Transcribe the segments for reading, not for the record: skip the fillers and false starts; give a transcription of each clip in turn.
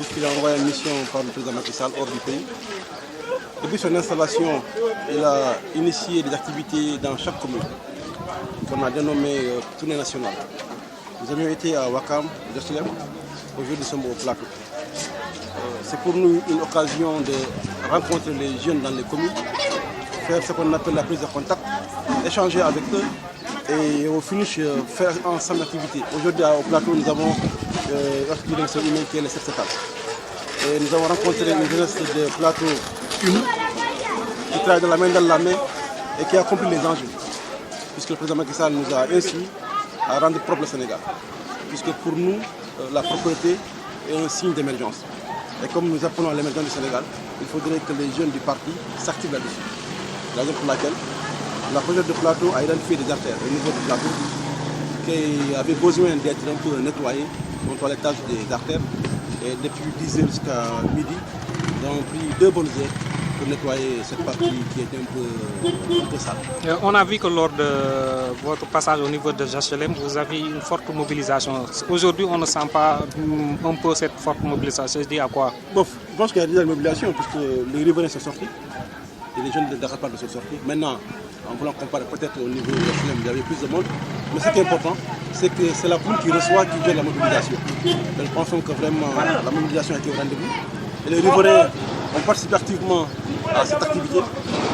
puisqu'il a envoyé une mission par le président Macky Sall hors du pays. Depuis son installation, il a initié des activités dans chaque commune qu'on a dénommé tournée nationale. Nous avions été à Wakam, Joslem, aujourd'hui nous sommes au plateau. C'est pour nous une occasion de rencontrer les jeunes dans les communes, faire ce qu'on appelle la prise de contact, échanger avec eux et au finish faire ensemble l'activité. Aujourd'hui au plateau nous avons une direction humaine qui est le CEPSETAL. Et nous avons rencontré une jeunesse de plateau unie qui travaille de la main dans la main et qui a compris les enjeux. Puisque le président Macky Sall nous a instruit à rendre propre le Sénégal. Puisque pour nous, la propreté est un signe d'émergence. Et comme nous appelons à l'émergence du Sénégal, il faudrait que les jeunes du parti s'activent là-dessus. C'est la raison pour laquelle la projet de plateau a identifié des artères au niveau du plateau qui avaient besoin d'être un peu nettoyées, au toilettage des artères. Et depuis 10h jusqu'à midi, nous avons pris 2 bonnes heures pour nettoyer cette partie qui était un peu sale. On a vu que lors de votre passage au niveau de HLM, vous avez une forte mobilisation. Aujourd'hui, on ne sent pas un peu cette forte mobilisation. Je dis à quoi? Bon, je pense qu'il y a déjà une mobilisation puisque les riverains sont sortis et les jeunes de Dakar sont sortis. Maintenant, en voulant comparer peut-être au niveau de HLM, il y avait plus de monde. Mais ce qui est important, c'est que c'est la commune qui reçoit, qui gère la mobilisation. Nous pensons que vraiment la mobilisation a été au rendez-vous. Et les riverains ont participé activement à cette activité,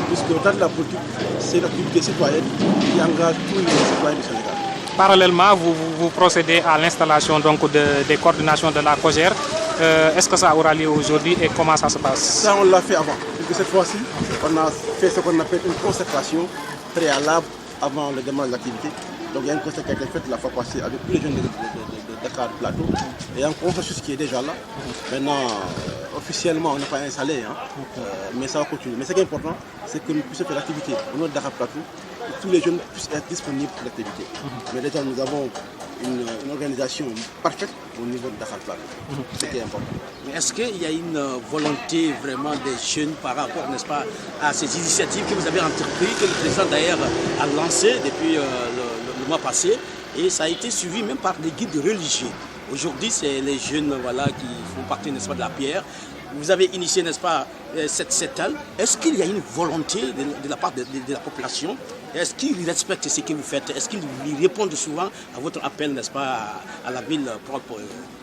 puisque au-delà de la politique, c'est une activité citoyenne qui engage tous les citoyens du Sénégal. Parallèlement, vous procédez à l'installation des coordinations de la COJER. Est-ce que ça aura lieu aujourd'hui et comment ça se passe? Ça, on l'a fait avant. Puisque cette fois-ci, on a fait ce qu'on appelle une concertation préalable avant le démarrage de l'activité. Donc il y a une concertation qui a été faite la fois passée avec tous les jeunes de Dakar Plateau. Et il y a un consensus qui est déjà là. Maintenant, officiellement, on n'a pas installé, mais ça va continuer. Mais ce qui est important, c'est que nous puissions faire l'activité au niveau de Dakar Plateau, que tous les jeunes puissent être disponibles pour l'activité. Mais déjà, nous avons une organisation parfaite au niveau de Dakar Plateau. C'est ce qui est important. Mais est-ce qu'il y a une volonté vraiment des jeunes par rapport, n'est-ce pas, à ces initiatives que vous avez entreprises, que le président d'ailleurs a lancées depuis le mois passé, et ça a été suivi même par des guides religieux. Aujourd'hui, c'est les jeunes qui font partie, n'est-ce pas, de la pierre. Vous avez initié, n'est-ce pas, cette CEPSETAL. Est-ce qu'il y a une volonté de la part de la population? Est-ce qu'ils respectent ce que vous faites? Est-ce qu'ils répondent souvent à votre appel, n'est-ce pas, à la ville propre,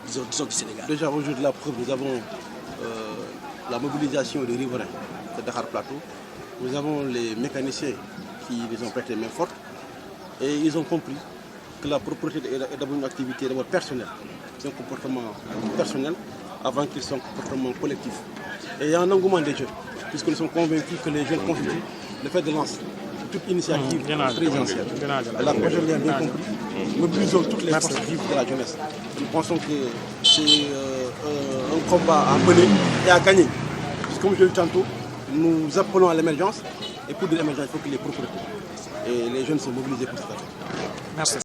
disons, du Sénégal? Déjà, aujourd'hui, la preuve, nous avons la mobilisation des riverains de Dakar Plateau. Nous avons les mécaniciens qui les ont prêté main forte. Et ils ont compris que la propriété est d'abord une activité d'abord personnelle. C'est un comportement personnel avant qu'il soit un comportement collectif. Et il y a un engouement des jeunes, puisque nous sommes convaincus que les jeunes constituent le fait de lancer toute initiative présidentielle. La prochaine l'a bien compris. Nous mobilisons toutes les forces vives de la jeunesse. Nous pensons que c'est un combat à mener et à gagner. Puisque comme je l'ai dit tantôt, nous appelons à l'émergence. Et pour de l'émergence, il faut qu'il y ait propriété. Et les jeunes sont mobilisés pour cette affaire. Merci.